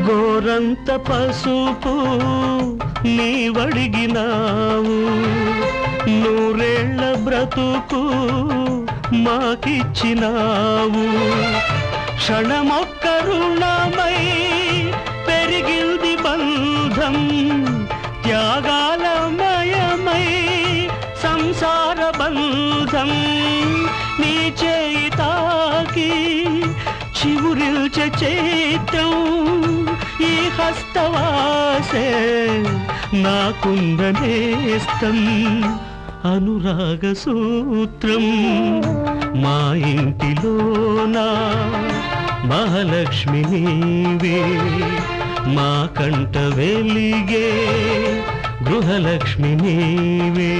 గోరంత పసుపు నీవడిగినావు, నూరేళ్ల బ్రతుకు మాకిచ్చినావు. క్షణమొక్క రుణమై పెరిగింది బంధం, త్యాగాలమయమై సంసార బంధం. నీ చేయి తాకి చివురిల్చే చైత్రం, ఈ హస్తవాసే నాకుందనేస్తం. అనురాగ సూత్రం మా ఇంటిలోనా మహాలక్ష్మి నీవే, మా కంట వెలిగే గృహలక్ష్మి నీవే.